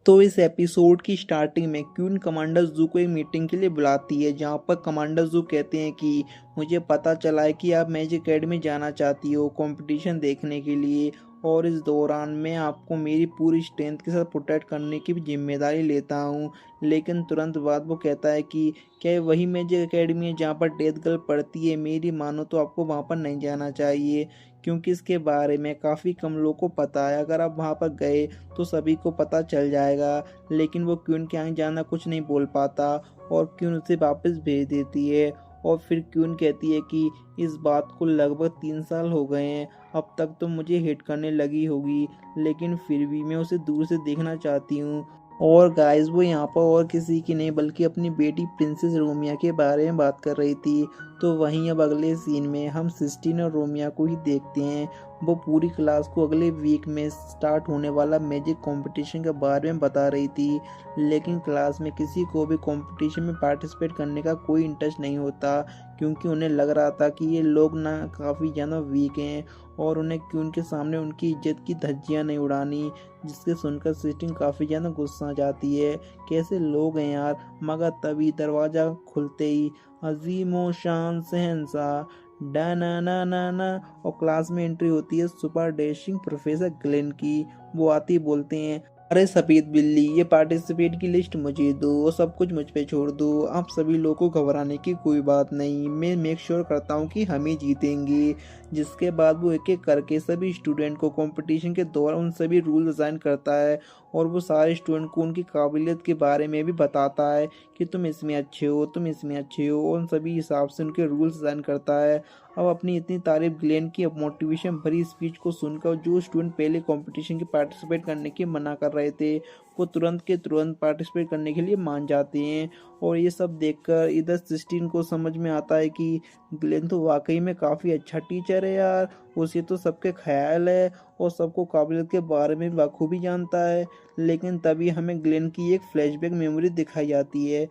तो इस एपिसोड की स्टार्टिंग में क्वीन कमांडर जू को एक मीटिंग के लिए बुलाती है, जहाँ पर कमांडर जू कहते हैं कि मुझे पता चला है कि आप मैजिक एकेडमी जाना चाहती हो कंपटीशन देखने के लिए, और इस दौरान मैं आपको मेरी पूरी स्ट्रेंथ के साथ प्रोटेक्ट करने की भी जिम्मेदारी लेता हूँ। लेकिन तुरंत बाद वो कहता है कि क्या ये वही मैजिक एकेडमी है जहाँ पर डेथ गर्ल पढ़ती है? मेरी मानो तो आपको वहाँ पर नहीं जाना चाहिए, क्योंकि इसके बारे में काफ़ी कम लोगों को पता है। अगर आप वहाँ पर गए तो सभी को पता चल जाएगा। लेकिन वो क्वीन के यहाँ जाना कुछ नहीं बोल पाता, और क्वीन उसे वापस भेज देती है। और फिर क्वीन कहती है कि इस बात को लगभग 3 साल हो गए हैं, अब तक तो मुझे हिट करने लगी होगी, लेकिन फिर भी मैं उसे दूर से देखना चाहती हूँ। और गाइस वो यहाँ पर और किसी की नहीं बल्कि अपनी बेटी प्रिंसेस रोमिया के बारे में बात कर रही थी। तो वहीं अब अगले सीन में हम सिस्टीन और रोमिया को ही देखते हैं। वो पूरी क्लास को अगले वीक में स्टार्ट होने वाला मैजिक कंपटीशन के बारे में बता रही थी, लेकिन क्लास में किसी को भी कंपटीशन में पार्टिसिपेट करने का कोई इंटरेस्ट नहीं होता, क्योंकि उन्हें लग रहा था कि ये लोग ना काफ़ी ज़्यादा वीक हैं और उन्हें क्यों उनके सामने उनकी इज्जत की धज्जियाँ नहीं उड़ानी। जिसके सुनकर सिस्टीन काफ़ी ज़्यादा गुस्सा आ जाती है, कैसे लोग हैं यार। मगर तभी दरवाज़ा खुलते ही अजीमो शान शहंशाह डा ना ना ना ना और क्लास में एंट्री होती है सुपर डैशिंग प्रोफेसर ग्लेन की। वो आती ही बोलते हैं, अरे सफेद बिल्ली, ये पार्टिसिपेट की लिस्ट मुझे दो और सब कुछ मुझ पे छोड़ दो। आप सभी लोगों को घबराने की कोई बात नहीं, मैं मेक श्योर करता हूँ कि हम ही जीतेंगे। जिसके बाद वो एक एक करके सभी स्टूडेंट को कंपटीशन के दौरान उन सभी रूल डिज़ाइन करता है, और वो सारे स्टूडेंट को उनकी काबिलियत के बारे में भी बताता है कि तुम इसमें अच्छे हो, तुम इसमें अच्छे हो, और उन सभी हिसाब से उनके रूल्स डिज़ाइन करता है। अब अपनी इतनी तारीफ ग्लेन की मोटिवेशन भरी स्पीच को सुनकर जो स्टूडेंट पहले कंपटीशन के पार्टिसिपेट करने की मना कर रहे थे, वो तुरंत के तुरंत पार्टिसिपेट करने के लिए मान जाते हैं। और ये सब देखकर इधर सिस्टीन को समझ में आता है कि ग्लेन तो वाकई में काफ़ी अच्छा टीचर है यार, उसे तो सबके ख्याल है और सबको काबिलियत के बारे में बखूबी जानता है। लेकिन तभी हमें ग्लेन की एक फ्लैशबैक मेमोरी दिखाई जाती है,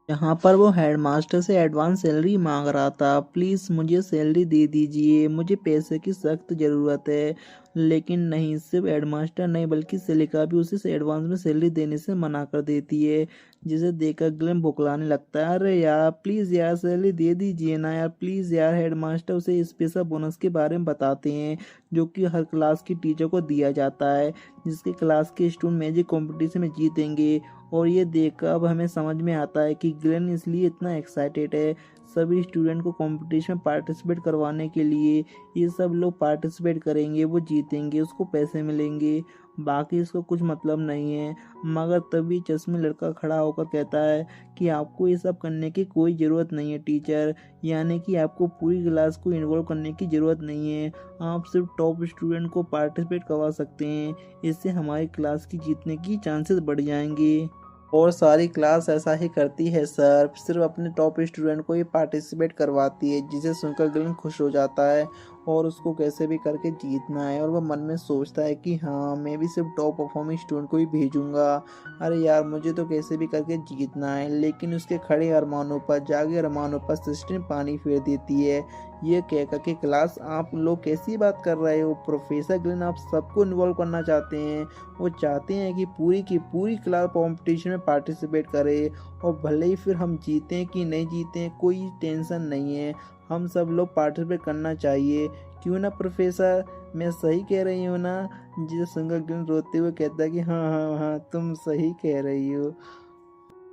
यहाँ पर वो हेडमास्टर से एडवांस सैलरी मांग रहा था। प्लीज़ मुझे सैलरी दे दीजिए, मुझे पैसे की सख्त ज़रूरत है। लेकिन नहीं, सिर्फ हेडमास्टर नहीं बल्कि सेलिका भी उसे एडवांस में सैलरी देने से मना कर देती है, जिसे देखकर ग्लेन बौखलाने लगता है। अरे यार प्लीज़ यार सैलरी दे दीजिए ना यार, प्लीज़ यार। हेडमास्टर उसे स्पेशल बोनस के बारे में बताते हैं जो कि हर क्लास की टीचर को दिया जाता है, जिसके क्लास के स्टूडेंट मैजिक कॉम्पिटिशन में जीतेंगे। और ये देखकर अब हमें समझ में आता है कि ग्लेन इसलिए इतना एक्साइटेड है सभी स्टूडेंट को कंपटीशन में पार्टिसिपेट करवाने के लिए। ये सब लोग पार्टिसिपेट करेंगे, वो जीतेंगे, उसको पैसे मिलेंगे, बाकी इसको कुछ मतलब नहीं है। मगर तभी चश्मे लड़का खड़ा होकर कहता है कि आपको ये सब करने की कोई ज़रूरत नहीं है टीचर, यानी कि आपको पूरी क्लास को इन्वॉल्व करने की ज़रूरत नहीं है। आप सिर्फ टॉप स्टूडेंट को पार्टिसिपेट करवा सकते हैं, इससे हमारी क्लास की जीतने की चांसेस बढ़ जाएंगे। और सारी क्लास ऐसा ही करती है सर, सिर्फ अपने टॉप स्टूडेंट को ही पार्टिसिपेट करवाती है, जिसे सुनकर ग्लेन खुश हो जाता है और उसको कैसे भी करके जीतना है। और वह मन में सोचता है कि हाँ मैं भी सिर्फ टॉप परफॉर्मिंग स्टूडेंट को ही भेजूंगा, अरे यार मुझे तो कैसे भी करके जीतना है। लेकिन उसके खड़े अरमानों पर, जागे अरमानों पर सिस्टम पानी फेर देती है, ये कहकर कि क्लास आप लोग कैसी बात कर रहे हो, प्रोफेसर ग्लेन आप सबको इन्वॉल्व करना चाहते हैं। वो चाहते हैं कि पूरी की पूरी क्लास कंपटीशन में पार्टिसिपेट करे, और भले ही फिर हम जीतें कि नहीं जीतें कोई टेंशन नहीं है, हम सब लोग पार्टिसिपेट करना चाहिए, क्यों ना प्रोफेसर, मैं सही कह रही हूँ ना। जिसे सुनकर ग्लेन रोते हुए कहता है कि हाँ हाँ हाँ तुम सही कह रही हो।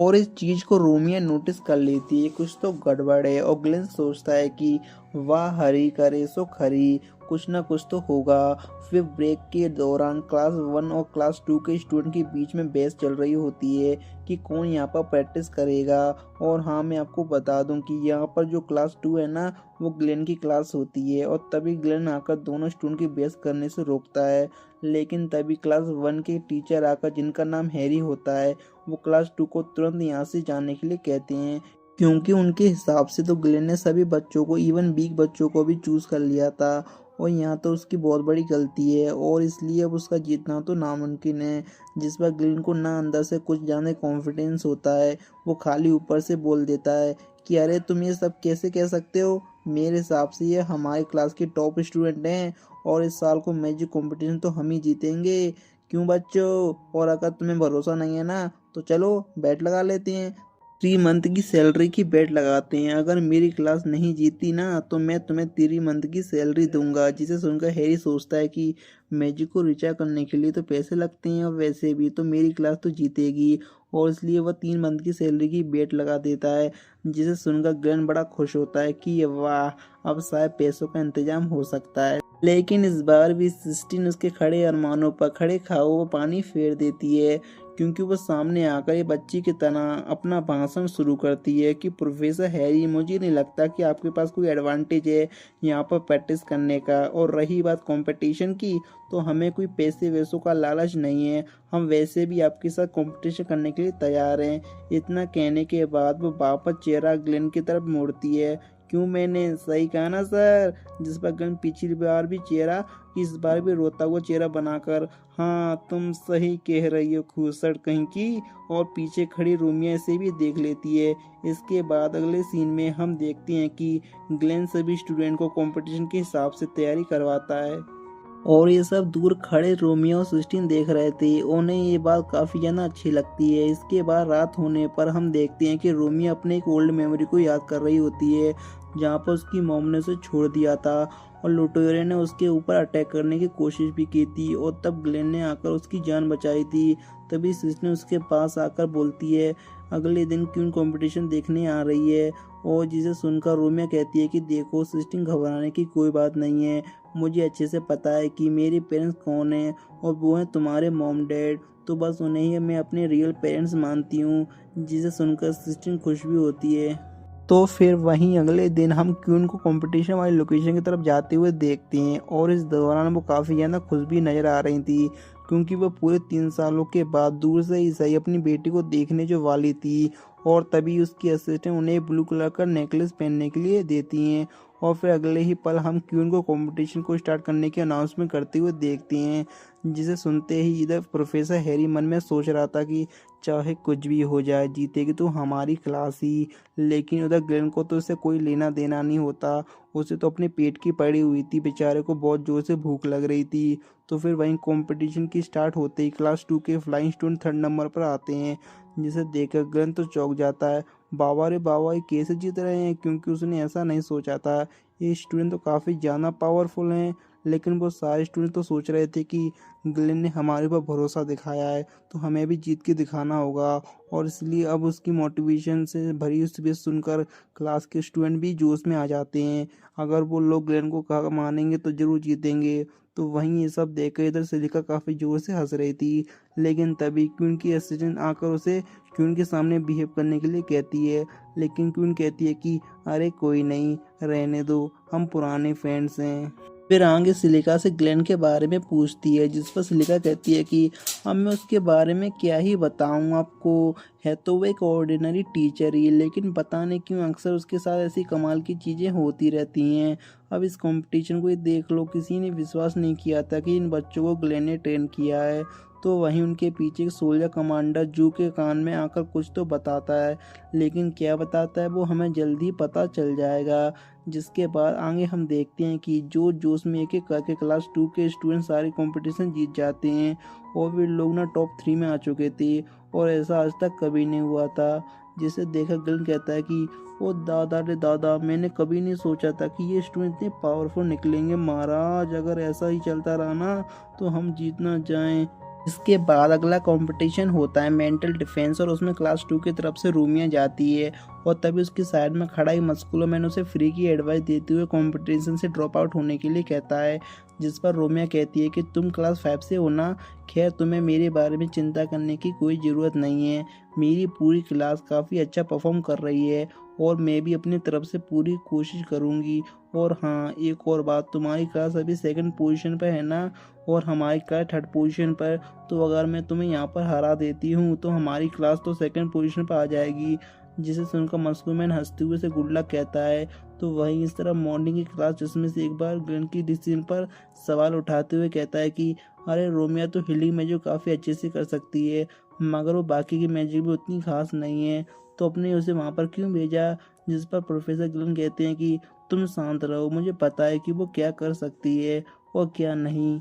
और इस चीज को रोमिया नोटिस कर लेती है, कुछ तो गड़बड़ है, और ग्लेन सोचता है कि वाह हरी करे सो खरी, कुछ ना कुछ तो होगा। फिर ब्रेक के दौरान क्लास 1 और क्लास 2 के स्टूडेंट के बीच में बहस चल रही होती है कि कौन यहाँ पर प्रैक्टिस करेगा। और हाँ मैं आपको बता दूं कि यहाँ पर जो क्लास 2 है ना, वो ग्लेन की क्लास होती है, और तभी ग्लेन आकर दोनों स्टूडेंट की बहस करने से रोकता है। लेकिन तभी क्लास 1 के टीचर आकर, जिनका नाम हैरी होता है, वो क्लास 2 को तुरंत यहाँ से जाने के लिए कहते हैं, क्योंकि उनके हिसाब से तो ग्लेन ने सभी बच्चों को, इवन वीक बच्चों को भी चूज कर लिया था, और यहाँ तो उसकी बहुत बड़ी गलती है, और इसलिए अब उसका जीतना तो नामुमकिन है। जिस पर ग्लेन को ना अंदर से कुछ जाने कॉन्फिडेंस होता है, वो खाली ऊपर से बोल देता है कि अरे तुम ये सब कैसे कह सकते हो, मेरे हिसाब से ये हमारी क्लास के टॉप स्टूडेंट हैं, और इस साल को मैजिक कंपटीशन तो हम ही जीतेंगे, क्यों बच्चों? और अगर तुम्हें भरोसा नहीं है ना तो चलो बेट लगा लेते हैं। 3 मंथ की सैलरी की बेट लगाते हैं। अगर मेरी क्लास नहीं जीती ना तो मैं तुम्हें 3 मंथ की सैलरी दूंगा। जिसे सुनकर हैरी सोचता है कि मैजिक को रिचार्ज करने के लिए तो पैसे लगते हैं और वैसे भी तो मेरी क्लास तो जीतेगी, और इसलिए वह 3 मंथ की सैलरी की बेट लगा देता है। जिसे सुनकर ग्लेन बड़ा खुश होता है कि वाह, अब शायद पैसों का इंतजाम हो सकता है। लेकिन इस बार भी सिस्टीन उसके खड़े अरमानों पर खड़े खाओ पानी फेर देती है, क्योंकि वो सामने आकर ये बच्ची की तरह अपना भाषण शुरू करती है कि प्रोफेसर हैरी, मुझे नहीं लगता कि आपके पास कोई एडवांटेज है यहाँ पर प्रैक्टिस करने का। और रही बात कंपटीशन की, तो हमें कोई पैसे वैसों का लालच नहीं है, हम वैसे भी आपके साथ कंपटीशन करने के लिए तैयार हैं। इतना कहने के बाद वो वापस चेहरा ग्लेन की तरफ मोड़ती है। क्यों, मैंने सही कहा ना सर? जिस पर ग्लेन पिछली बार भी चेहरा, इस बार भी रोता हुआ चेहरा बनाकर, हाँ तुम सही कह रही हो खूसट कहीं की। और पीछे खड़ी रोमिया इसे भी देख लेती है। इसके बाद अगले सीन में हम देखते हैं कि ग्लेन सभी स्टूडेंट को कंपटीशन के हिसाब से तैयारी करवाता है, और ये सब दूर खड़े रोमियो और सिस्टीन देख रहे थे। उन्हें ये बात काफ़ी ज़्यादा अच्छी लगती है। इसके बाद रात होने पर हम देखते हैं कि रोमियो अपने एक ओल्ड मेमोरी को याद कर रही होती है, जहाँ पर उसकी मॉम ने उसे छोड़ दिया था और लुटेरे ने उसके ऊपर अटैक करने की कोशिश भी की थी, और तब ग्लेन ने आकर उसकी जान बचाई थी। तभी सिस्टीन उसके पास आकर बोलती है अगले दिन क्यों कंपटीशन देखने आ रही है, और जिसे सुनकर रोमियो कहती है कि देखो सिस्टीन, घबराने की कोई बात नहीं है, मुझे अच्छे से पता है कि मेरे पेरेंट्स कौन हैं, और वो हैं तुम्हारे मॉम डैड, तो बस उन्हें ही मैं अपने रियल पेरेंट्स मानती हूँ। जिसे सुनकर सिस्टीन खुश भी होती है। तो फिर वहीं अगले दिन हम क्यून को कंपटीशन वाली लोकेशन की तरफ जाते हुए देखते हैं, और इस दौरान वो काफ़ी ज़्यादा खुश भी नज़र आ रही थी, क्योंकि वो पूरे 3 सालों के बाद दूर से ही सही अपनी बेटी को देखने जो वाली थी। और तभी उसकी असिस्टेंट उन्हें ब्लू कलर का नेकलेस पहनने के लिए देती हैं, और फिर अगले ही पल हम क्यून को कंपटीशन को स्टार्ट करने की अनाउंसमेंट करते हुए देखते हैं। जिसे सुनते ही इधर प्रोफेसर हैरी मन में सोच रहा था कि चाहे कुछ भी हो जाए, जीतेगी तो हमारी क्लास ही। लेकिन उधर ग्लेन को तो उससे कोई लेना देना नहीं होता, उसे तो अपने पेट की पड़ी हुई थी, बेचारे को बहुत जोर से भूख लग रही थी। तो फिर वहीं कंपटीशन की स्टार्ट होते ही क्लास 2 के फ्लाइंग स्टूडेंट 3rd नंबर पर आते हैं, जिसे देखकर ग्लेन तो चौंक जाता है। बाबा रे बाबा, ये कैसे जीत रहे हैं, क्योंकि उसने ऐसा नहीं सोचा था। ये स्टूडेंट तो काफ़ी ज़्यादा पावरफुल हैं। लेकिन वो सारे स्टूडेंट तो सोच रहे थे कि ग्लेन ने हमारे ऊपर भरोसा दिखाया है तो हमें भी जीत के दिखाना होगा, और इसलिए अब उसकी मोटिवेशन से भरी स्पीच सुनकर क्लास के स्टूडेंट भी जोश में आ जाते हैं। अगर वो लोग ग्लेन को कहा मानेंगे तो जरूर जीतेंगे। तो वहीं ये सब देखकर इधर सिलिका काफ़ी जोर से हंस रही थी। लेकिन तभी क्वीन की असिस्टेंट आकर उसे क्वीन के सामने बिहेव करने के लिए कहती है। लेकिन क्वीन कहती है कि अरे कोई नहीं, रहने दो, हम पुराने फ्रेंड्स हैं। फिर आगे सिलिका से ग्लेन के बारे में पूछती है, जिस पर सिलिका कहती है कि अब मैं उसके बारे में क्या ही बताऊं आपको, है तो वो एक ऑर्डिनरी टीचर ही, लेकिन पता नहीं क्यों अक्सर उसके साथ ऐसी कमाल की चीज़ें होती रहती हैं। अब इस कंपटीशन को ही देख लो, किसी ने विश्वास नहीं किया था कि इन बच्चों को ग्लेन ने ट्रेन किया है। तो वहीं उनके पीछे एक सोल्जर कमांडर जू के कान में आकर कुछ तो बताता है, लेकिन क्या बताता है वो हमें जल्दी पता चल जाएगा। जिसके बाद आगे हम देखते हैं कि जो जोश में एक एक करके क्लास 2 के स्टूडेंट सारे कंपटीशन जीत जाते हैं, और वे लोग ना टॉप 3 में आ चुके थे, और ऐसा आज तक कभी नहीं हुआ था। जिसे देखकर ग्लेन कहता है कि ओ दादा रे दादा, मैंने कभी नहीं सोचा था कि ये स्टूडेंट इतने पावरफुल निकलेंगे महाराज। अगर ऐसा ही चलता रहा ना तो हम जीत ना जाएं। इसके बाद अगला कंपटीशन होता है मेंटल डिफेंस, और उसमें क्लास 2 की तरफ से रूमिया जाती है, और तभी उसकी साइड में खड़ा ही मस्कुलो मैन उसे फ्री की एडवाइस देते हुए कंपटीशन से ड्रॉप आउट होने के लिए कहता है। जिस पर रोमिया कहती है कि तुम क्लास 5 से हो ना, खैर तुम्हें मेरे बारे में चिंता करने की कोई ज़रूरत नहीं है, मेरी पूरी क्लास काफ़ी अच्छा परफॉर्म कर रही है, और मैं भी अपनी तरफ से पूरी कोशिश करूँगी। और हाँ, एक और बात, तुम्हारी क्लास अभी 2nd पोजीशन पर है ना, और हमारी क्लास 3rd पोजीशन पर, तो अगर मैं तुम्हें यहाँ पर हरा देती हूँ तो हमारी क्लास तो 2nd पोजीशन पर आ जाएगी। जिसे सुनकर मस्कुलमैन हंसते हुए से गुड लक कहता है। तो वहीं इस तरह मॉर्निंग की क्लास जिसमें से एक बार ग्लेन की डिसीजन पर सवाल उठाते हुए कहता है कि अरे रोमिया तो हीलिंग मैजिक काफ़ी अच्छे से कर सकती है, मगर वो बाकी की मैजिक भी उतनी खास नहीं है, तो अपने उसे वहाँ पर क्यों भेजा। जिस पर प्रोफेसर ग्लेन कहते हैं कि तुम शांत रहो, मुझे पता है कि वो क्या कर सकती है और क्या नहीं।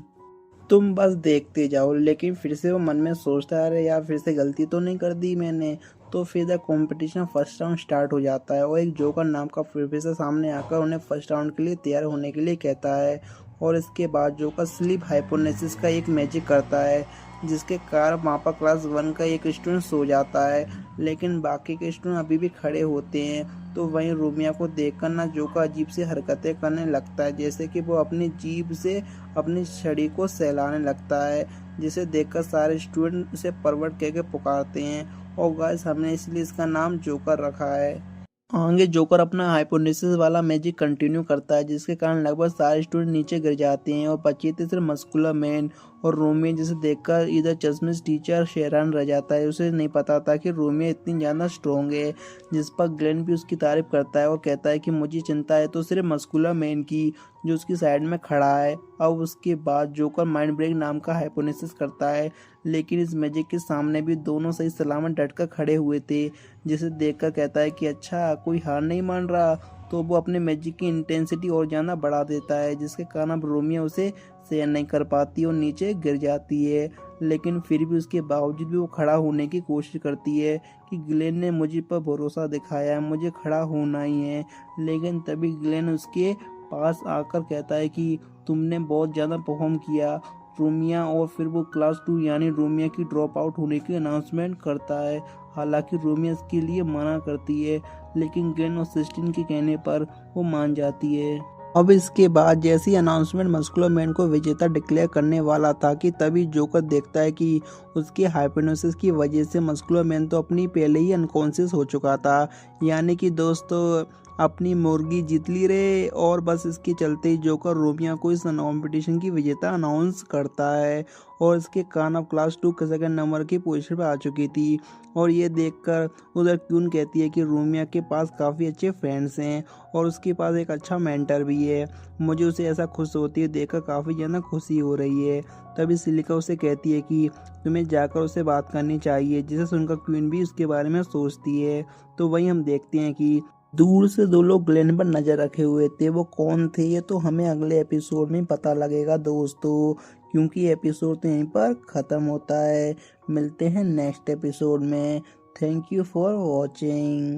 तुम बस देखते जाओ। लेकिन फिर से वो मन में सोचता है, अरे यार फिर से गलती तो नहीं कर दी मैंने। तो फिर the competition first round start हो जाता है और एक जोकर नाम का प्रोफेसर सामने आकर उन्हें फर्स्ट राउंड के लिए तैयार होने के लिए कहता है। और इसके बाद जोकर स्लीप हाइपोनेसिस का एक मैजिक करता है, जिसके कारण वहाँ पर क्लास 1 का एक स्टूडेंट सो जाता है, लेकिन बाकी के स्टूडेंट अभी भी खड़े होते हैं। तो वहीं रोमिया को देखकर ना जोकर अजीब सी हरकतें करने लगता है, जैसे कि वो अपनी जीभ से अपनी छड़ी को सहलाने लगता है, जिसे देखकर सारे स्टूडेंट उसे परवर्ट कह के पुकारते हैं। और गाइस हमने इसलिए इसका नाम जोकर रखा है। आगे जोकर अपना हाइपोनेसिस वाला मैजिक कंटिन्यू करता है, जिसके कारण लगभग सारे स्टूडेंट नीचे गिर जाते हैं और बचे थे सिर्फ मस्कुलर मैन और रोमियो, जिसे देखकर इधर चश्मिश टीचर हैरान रह जाता है। उसे नहीं पता था कि रोमियो इतनी ज़्यादा स्ट्रॉन्ग है। जिस पर ग्लेन भी उसकी तारीफ करता है और कहता है कि मुझे चिंता है तो सिर्फ मस्कुलर मैन की, जो उसकी साइड में खड़ा है। अब उसके बाद जोकर माइंड ब्रेक नाम का हाइपोनेसिस करता है, लेकिन इस मैजिक के सामने भी दोनों सही सलामत डटकर खड़े हुए थे, जिसे देखकर कहता है कि अच्छा कोई हार नहीं मान रहा। तो वो अपने मैजिक की इंटेंसिटी और ज़्यादा बढ़ा देता है, जिसके कारण अब रोमियो उसे सहन नहीं कर पाती और नीचे गिर जाती है। लेकिन फिर भी उसके बावजूद भी वो खड़ा होने की कोशिश करती है कि ग्लेन ने मुझे पर भरोसा दिखाया है, मुझे खड़ा होना ही है। लेकिन तभी ग्लेन उसके पास आकर कहता है कि तुमने बहुत ज़्यादा परफॉर्म किया रोमिया, और फिर वो क्लास 2 यानी रोमिया की ड्रॉप आउट होने की अनाउंसमेंट करता है। हालांकि रोमिया इसके लिए मना करती है, लेकिन ग्लेन और सिस्टीन के कहने पर वो मान जाती है। अब इसके बाद जैसी अनाउंसमेंट मस्कुलर मैन को विजेता डिक्लेयर करने वाला था कि तभी जोकर देखता है कि उसके हाइपोनेसिस की वजह से मस्कुलर मैन तो अपनी पहले ही अनकॉन्शियस हो चुका था। यानी कि दोस्तों अपनी मुर्गी जीत ली रे। और बस इसके चलते ही जोकर रोमिया को इस कॉम्पिटिशन की विजेता अनाउंस करता है और इसके कारण अब क्लास 2 के सेकंड नंबर की पोजीशन पर आ चुकी थी। और ये देखकर उधर क्यून कहती है कि रोमिया के पास काफ़ी अच्छे फ्रेंड्स हैं और उसके पास एक अच्छा मेंटर भी है। मुझे उसे ऐसा खुश होती है देखकर काफ़ी ज़्यादा खुशी हो रही है। तभी सिलिका उसे कहती है कि तुम्हें जाकर उससे बात करनी चाहिए, जिसे सुनकर क्वीन भी उसके बारे में सोचती है। तो वहीं हम देखते हैं कि दूर से दो लोग ग्लेन पर नजर रखे हुए थे। वो कौन थे ये तो हमें अगले एपिसोड में पता लगेगा दोस्तों, क्योंकि एपिसोड तो यहीं पर ख़त्म होता है। मिलते हैं नेक्स्ट एपिसोड में। Thank you for watching.